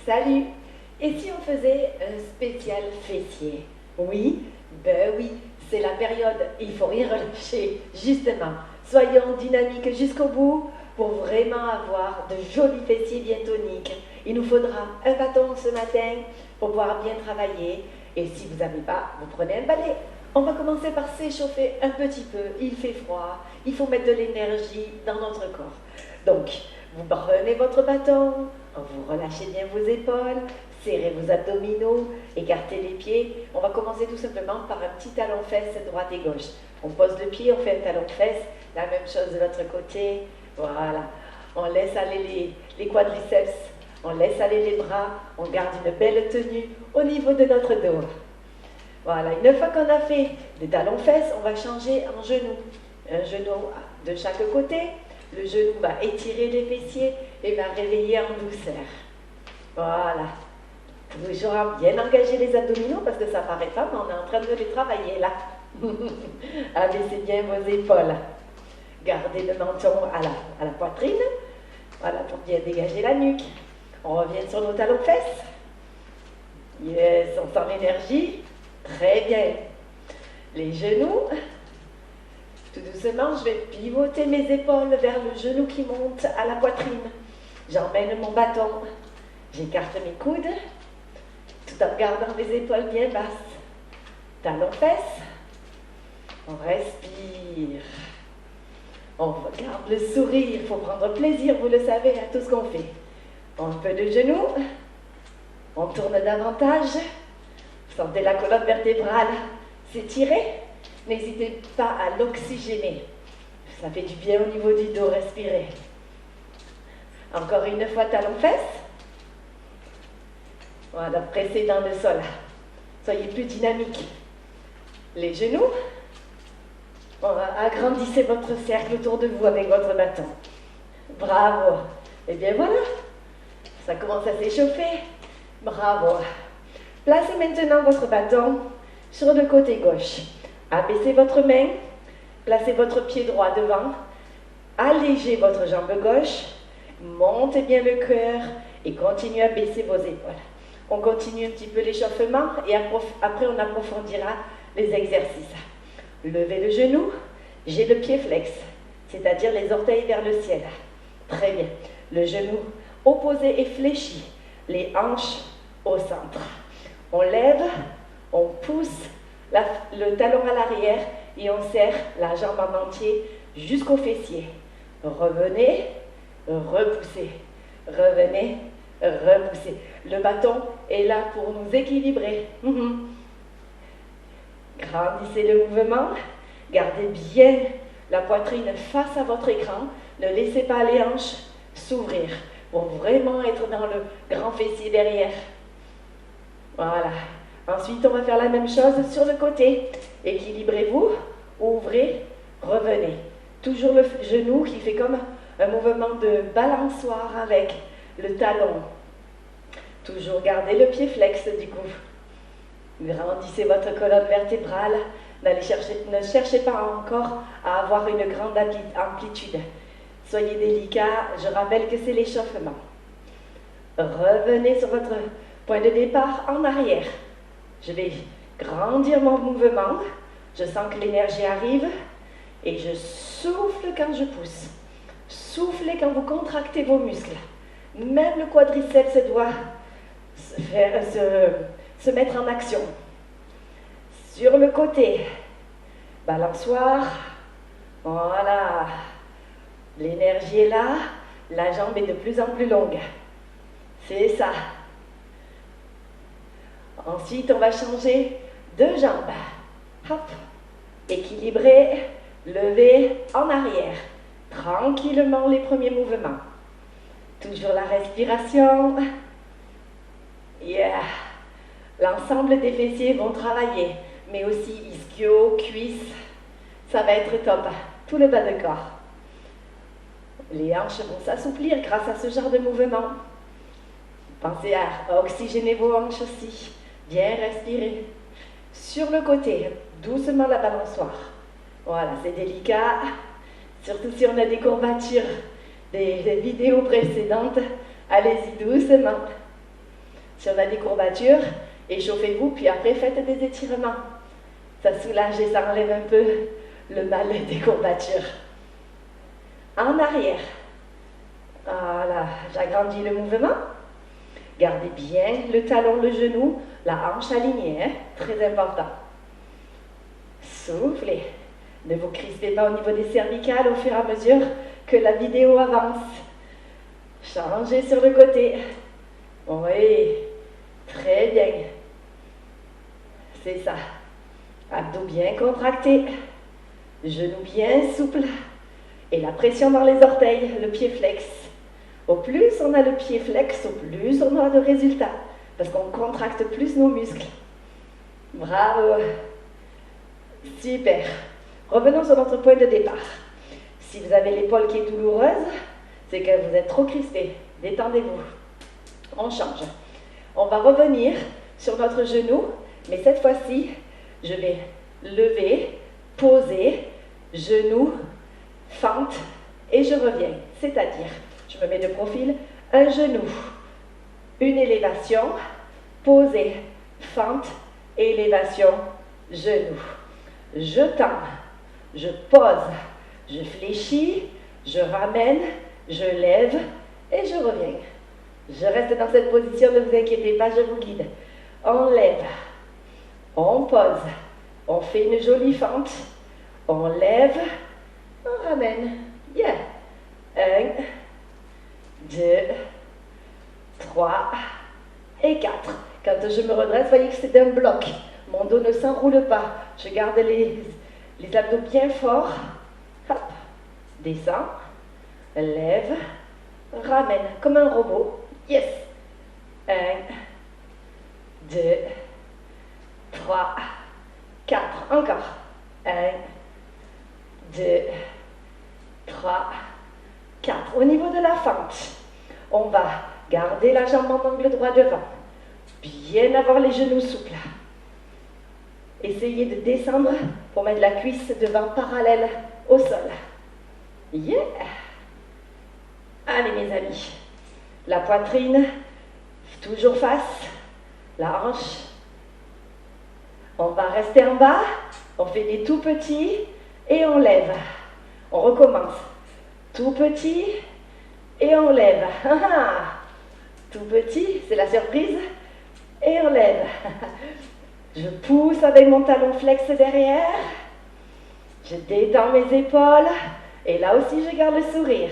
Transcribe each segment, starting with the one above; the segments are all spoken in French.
Salut! Et si on faisait un spécial fessier? Oui, ben oui, c'est la période, il faut rien relâcher, justement. Soyons dynamiques jusqu'au bout pour vraiment avoir de jolis fessiers bien toniques. Il nous faudra un bâton ce matin pour pouvoir bien travailler. Et si vous n'avez pas, vous prenez un balai. On va commencer par s'échauffer un petit peu. Il fait froid, il faut mettre de l'énergie dans notre corps. Donc, vous prenez votre bâton, vous relâchez bien vos épaules, serrez vos abdominaux, écartez les pieds. On va commencer tout simplement par un petit talon-fesse droite et gauche. On pose le pied, on fait un talon-fesse, la même chose de l'autre côté. Voilà. On laisse aller les quadriceps, on laisse aller les bras, on garde une belle tenue au niveau de notre dos. Voilà, une fois qu'on a fait des talons-fesses, on va changer en genou. Un genou de chaque côté. Le genou va étirer les fessiers et va réveiller en douceur. Voilà. Toujours bien engager les abdominaux parce que ça paraît pas, mais on est en train de les travailler là. Abaissez bien vos épaules. Gardez le menton à la poitrine. Voilà, pour bien dégager la nuque. On revient sur nos talons-fesses. Yes, on sent l'énergie. Très bien. Les genoux. Tout doucement, je vais pivoter mes épaules vers le genou qui monte à la poitrine. J'emmène mon bâton. J'écarte mes coudes, tout en gardant les épaules bien basses. Talons-fesses. On respire. On garde le sourire. Il faut prendre plaisir, vous le savez, à tout ce qu'on fait. Un peu de genoux. On tourne davantage. Sentez la colonne vertébrale s'étirer. N'hésitez pas à l'oxygéner. Ça fait du bien au niveau du dos, respirez. Encore une fois, talons-fesses. Voilà, pressez dans le sol. Soyez plus dynamique. Les genoux. Agrandissez votre cercle autour de vous avec votre bâton. Bravo. Et bien voilà, ça commence à s'échauffer. Bravo. Placez maintenant votre bâton sur le côté gauche. Abaissez votre main, placez votre pied droit devant, allégez votre jambe gauche, montez bien le cœur et continuez à baisser vos épaules. On continue un petit peu l'échauffement et après on approfondira les exercices. Levez le genou, j'ai le pied flex, c'est-à-dire les orteils vers le ciel. Très bien. Le genou opposé et fléchi, les hanches au centre. On lève, on pousse le talon à l'arrière et on serre la jambe en entier jusqu'au fessier. Revenez, repoussez. Revenez, repoussez. Le bâton est là pour nous équilibrer. Grandissez le mouvement. Gardez bien la poitrine face à votre écran. Ne laissez pas les hanches s'ouvrir pour vraiment être dans le grand fessier derrière. Voilà. Ensuite, on va faire la même chose sur le côté. Équilibrez-vous, ouvrez, revenez. Toujours le genou qui fait comme un mouvement de balançoire avec le talon. Toujours gardez le pied flex du coup. Grandissez votre colonne vertébrale. Ne cherchez pas encore à avoir une grande amplitude. Soyez délicat, je rappelle que c'est l'échauffement. Revenez sur votre point de départ en arrière. Je vais grandir mon mouvement. Je sens que l'énergie arrive et je souffle quand je pousse. Soufflez quand vous contractez vos muscles. Même le quadriceps doit se mettre en action. Sur le côté, balançoire. Voilà. L'énergie est là. La jambe est de plus en plus longue. C'est ça. Ensuite, on va changer de jambe. Hop. Équilibré, levé en arrière. Tranquillement les premiers mouvements. Toujours la respiration. Yeah. L'ensemble des fessiers vont travailler, mais aussi ischio, cuisses. Ça va être top. Tout le bas de corps. Les hanches vont s'assouplir grâce à ce genre de mouvement. Pensez à oxygéner vos hanches aussi. Bien respirer. Sur le côté, doucement la balançoire. Voilà, c'est délicat. Surtout si on a des courbatures des vidéos précédentes. Allez-y doucement. Si on a des courbatures, échauffez-vous, puis après faites des étirements. Ça soulage et ça enlève un peu le mal des courbatures. En arrière. Voilà, j'agrandis le mouvement. Gardez bien le talon, le genou, la hanche alignée, hein? Très important. Soufflez. Ne vous crispez pas au niveau des cervicales au fur et à mesure que la vidéo avance. Changez sur le côté. Oui, très bien. C'est ça. Abdos bien contractés. Genoux bien souples. Et la pression dans les orteils, le pied flex. Au plus on a le pied flex, au plus on aura de résultats. Parce qu'on contracte plus nos muscles. Bravo. Super. Revenons sur notre point de départ. Si vous avez l'épaule qui est douloureuse, c'est que vous êtes trop crispé. Détendez-vous. On change. On va revenir sur notre genou, mais cette fois-ci, je vais lever, poser, genou, fente, et je reviens. C'est-à-dire, je me mets de profil, un genou, une élévation, poser, fente, élévation, genou. Je tends, je pose, je fléchis, je ramène, je lève et je reviens. Je reste dans cette position, ne vous inquiétez pas, je vous guide. On lève, on pose, on fait une jolie fente, on lève, on ramène. Yeah. 1, 2, 3 et 4. Quand je me redresse, voyez que c'est un bloc. Mon dos ne s'enroule pas. Je garde les abdos bien forts. Hop. Descends. Lève. Ramène. Comme un robot. Yes. 1, 2, 3, 4. Encore. 1, 2, 3, 4. Au niveau de la fente, on va garder la jambe en angle droit devant. Bien avoir les genoux souples. Essayez de descendre pour mettre la cuisse devant parallèle au sol. Yeah! Allez mes amis, la poitrine, toujours face, la hanche. On va rester en bas, on fait des tout petits et on lève. On recommence. Tout petit et on lève. Tout petit, c'est la surprise. Et on lève. Je pousse avec mon talon flex derrière. Je détends mes épaules. Et là aussi, je garde le sourire.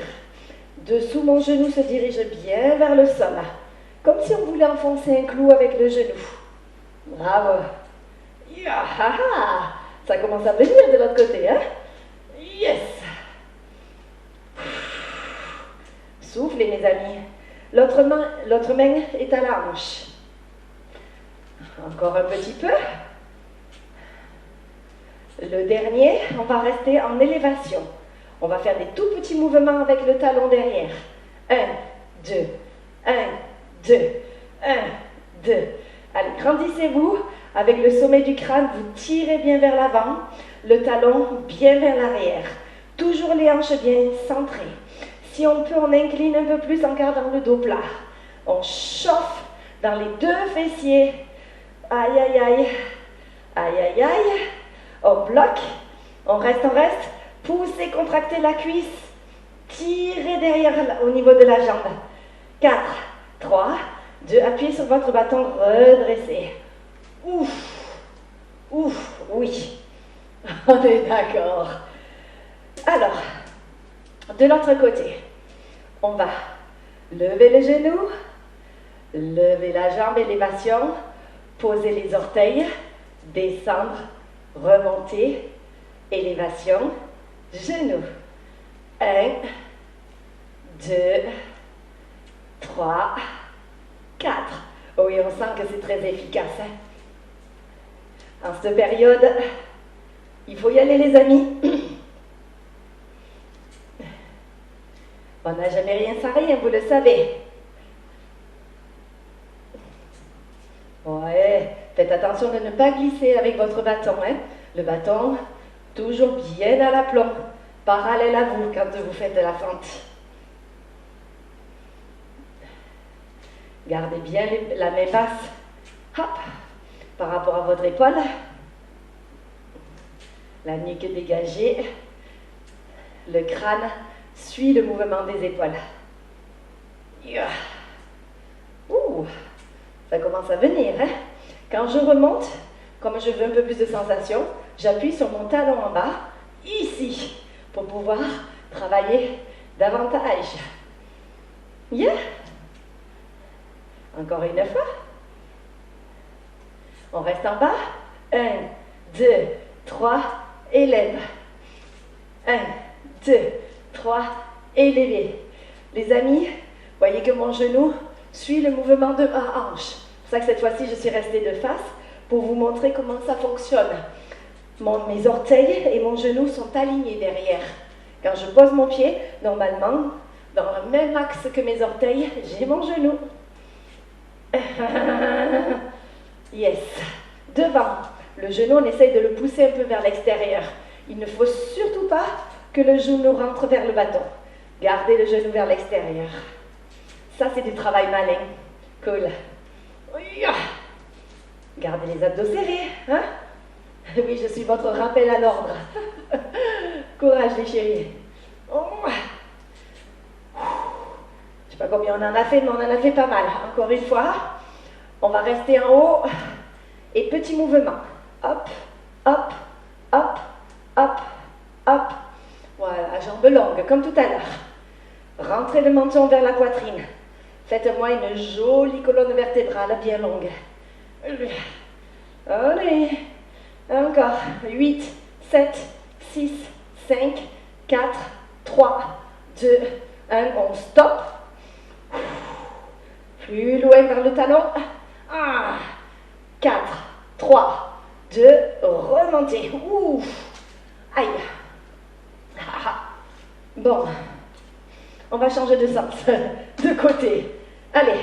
Dessous, mon genou se dirige bien vers le sol. Comme si on voulait enfoncer un clou avec le genou. Bravo. Ça commence à venir de l'autre côté, hein? Yes. Soufflez, mes amis. L'autre main est à la hanche. Encore un petit peu. Le dernier, on va rester en élévation. On va faire des tout petits mouvements avec le talon derrière. 1, 2, 1, 2, 1, 2. Allez, grandissez-vous. Avec le sommet du crâne, vous tirez bien vers l'avant. Le talon bien vers l'arrière. Toujours les hanches bien centrées. Si on peut, on incline un peu plus en gardant le dos plat. On chauffe dans les deux fessiers. Aïe, aïe, aïe. Aïe, aïe, aïe. On bloque. On reste. Poussez, contractez la cuisse. Tirez derrière au niveau de la jambe. 4, 3, 2. Appuyez sur votre bâton. Redressez. Ouf. Ouf. Oui. On est d'accord. Alors, de l'autre côté, on va lever le genou, lever la jambe, élévation, poser les orteils, descendre, remonter, élévation, genou. 1, 2, 3, 4. Oui, on sent que c'est très efficace. En cette période, il faut y aller, les amis. On n'a jamais rien sans rien, vous le savez. Ouais, faites attention de ne pas glisser avec votre bâton. Hein. Le bâton, toujours bien à l'aplomb, parallèle à vous quand vous faites la fente. Gardez bien la main basse. Hop, par rapport à votre épaule. La nuque dégagée. Le crâne suit le mouvement des épaules. Yeah. Ouh, ça commence à venir. Hein? Quand je remonte, comme je veux un peu plus de sensation, j'appuie sur mon talon en bas, ici, pour pouvoir travailler davantage. Yeah. Encore une fois. On reste en bas. 1, 2, 3, élève. 1, 2, 3, élevé. Les amis, voyez que mon genou suit le mouvement de ma hanche. C'est pour ça que cette fois-ci, je suis restée de face pour vous montrer comment ça fonctionne. Mes orteils et mon genou sont alignés derrière. Quand je pose mon pied, normalement, dans le même axe que mes orteils, j'ai mon genou. Yes. Devant, le genou, on essaye de le pousser un peu vers l'extérieur. Il ne faut surtout pas que le genou rentre vers le bâton. Gardez le genou vers l'extérieur. Ça, c'est du travail malin. Cool. Gardez les abdos serrés. Hein? Oui, je suis votre rappel à l'ordre. Courage, les chéris. Je ne sais pas combien on en a fait, mais on en a fait pas mal. Encore une fois, on va rester en haut. Et petit mouvement. Hop, hop, hop, hop, hop. Voilà, jambes longues, comme tout à l'heure. Rentrez le menton vers la poitrine. Faites-moi une jolie colonne vertébrale bien longue. Allez. Encore. 8, 7, 6, 5, 4, 3, 2, 1. On stop. Plus loin vers le talon. 4, 3, 2, remontez. Ouf. Aïe. Bon. On va changer de sens. De côté. Allez.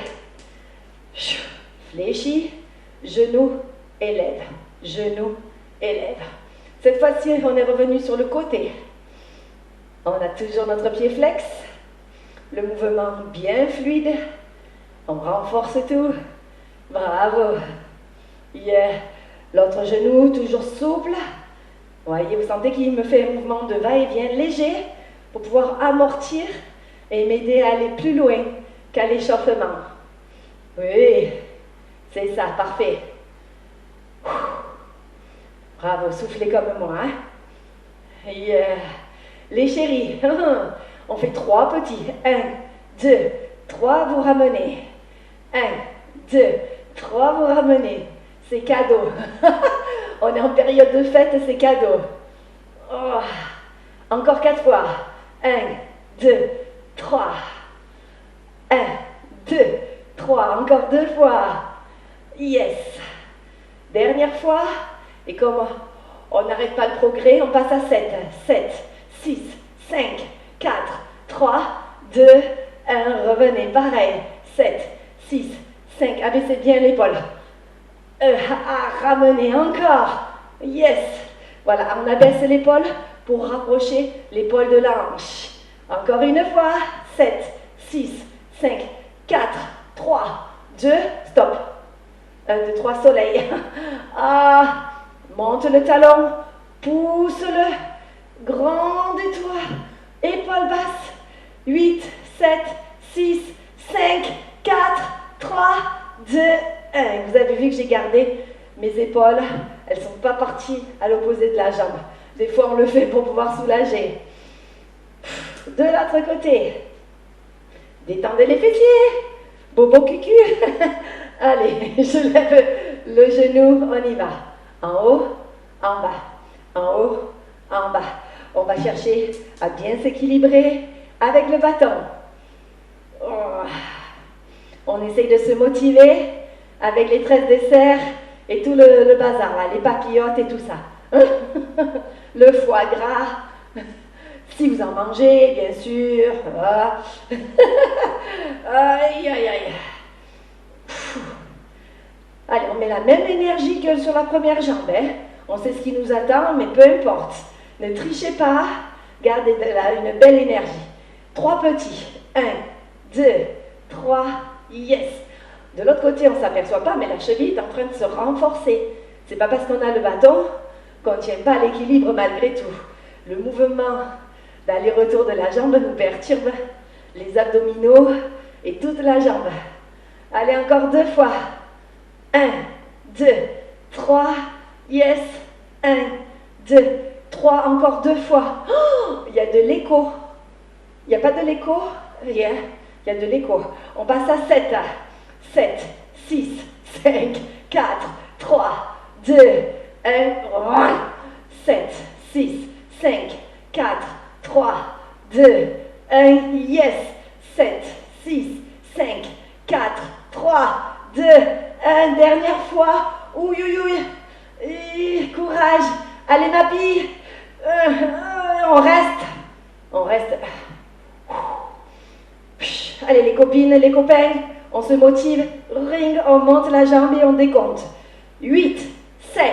Fléchis. Genou, élève. Genou, élève. Cette fois-ci, on est revenu sur le côté. On a toujours notre pied flex. Le mouvement bien fluide. On renforce tout. Bravo. Yeah. L'autre genou, toujours souple. Voyez, vous sentez qu'il me fait un mouvement de va-et-vient léger pour pouvoir amortir et m'aider à aller plus loin qu'à l'échauffement. Oui, c'est ça, parfait. Bravo, soufflez comme moi. Hein? Yeah. Les chéris, on fait 3 petits. 1, 2, 3, vous ramenez. 1, 2, 3, vous ramenez. C'est cadeau. On est en période de fête, c'est cadeau. Oh. Encore 4 fois. 1, 2, 3. 1, 2, 3. Encore 2 fois. Yes. Dernière fois. Et comme on n'arrête pas le progrès, on passe à 7. 7, 6, 5, 4, 3, 2, 1. Revenez. Pareil. 7, 6, 5. Abaissez bien l'épaule. Ramenez encore. Yes. Voilà, on abaisse l'épaule pour rapprocher l'épaule de la hanche. Encore une fois. 7, 6, 5, 4, 3, 2, stop. 1, 2, 3, soleil. Monte le talon. Pousse-le. Grande-toi. Épaule basse. 8, 7, 6, 5, 4, 3, 2, 1. Vous avez vu que j'ai gardé mes épaules. Elles ne sont pas parties à l'opposé de la jambe. Des fois, on le fait pour pouvoir soulager. De l'autre côté. Détendez les fessiers. Bobo cucu. Allez, je lève le genou. On y va. En haut, en bas. En haut, en bas. On va chercher à bien s'équilibrer avec le bâton. On essaye de se motiver avec les tresses des cerfs et tout le bazar, là, les papillotes et tout ça. Le foie gras, si vous en mangez, bien sûr. Aïe, aïe, aïe. Allez, on met la même énergie que sur la première jambe. Hein. On sait ce qui nous attend, mais peu importe. Ne trichez pas, gardez une belle énergie. 3 petits. 1, 2, 3, yes. De l'autre côté, on ne s'aperçoit pas, mais la cheville est en train de se renforcer. C'est pas parce qu'on a le bâton qu'on ne tient pas l'équilibre malgré tout. Le mouvement d'aller-retour de la jambe nous perturbe les abdominaux et toute la jambe. Allez, encore 2 fois. 1, 2, 3, yes. 1, 2, 3, encore 2 fois. Oh, il y a de l'écho. Il n'y a pas de l'écho? Yeah, il y a de l'écho. On passe à 7. 7, 6, 5, 4, 3, 2, 1. 7, 6, 5, 4, 3, 2, 1. Yes. 7, 6, 5, 4, 3, 2, 1. Dernière fois. Ouh, ouh, ouh. Courage. Allez, ma fille. On reste. On reste. Allez, les copines, les copains, on se motive. Ring, on monte la jambe et on décompte. 8, 7,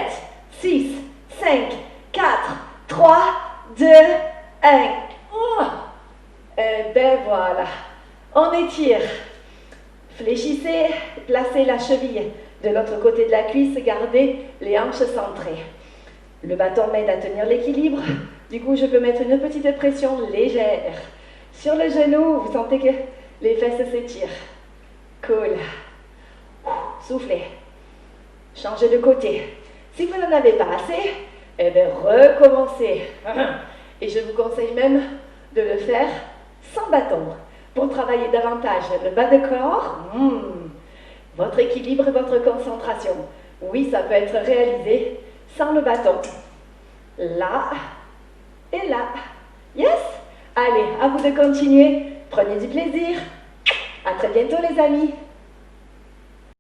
6, 5, 4, 3, 2, 1. Et ben voilà. On étire. Fléchissez, placez la cheville de l'autre côté de la cuisse, gardez les hanches centrées. Le bâton m'aide à tenir l'équilibre. Du coup, je peux mettre une petite pression légère sur le genou. Vous sentez que les fesses s'étirent. Cool. Soufflez. Changez de côté. Si vous n'en avez pas assez, eh bien, recommencez. Et je vous conseille même de le faire sans bâton pour travailler davantage le bas de corps, votre équilibre et votre concentration. Oui, ça peut être réalisé sans le bâton. Là et là. Yes? Allez, à vous de continuer. Prenez du plaisir. À très bientôt les amis.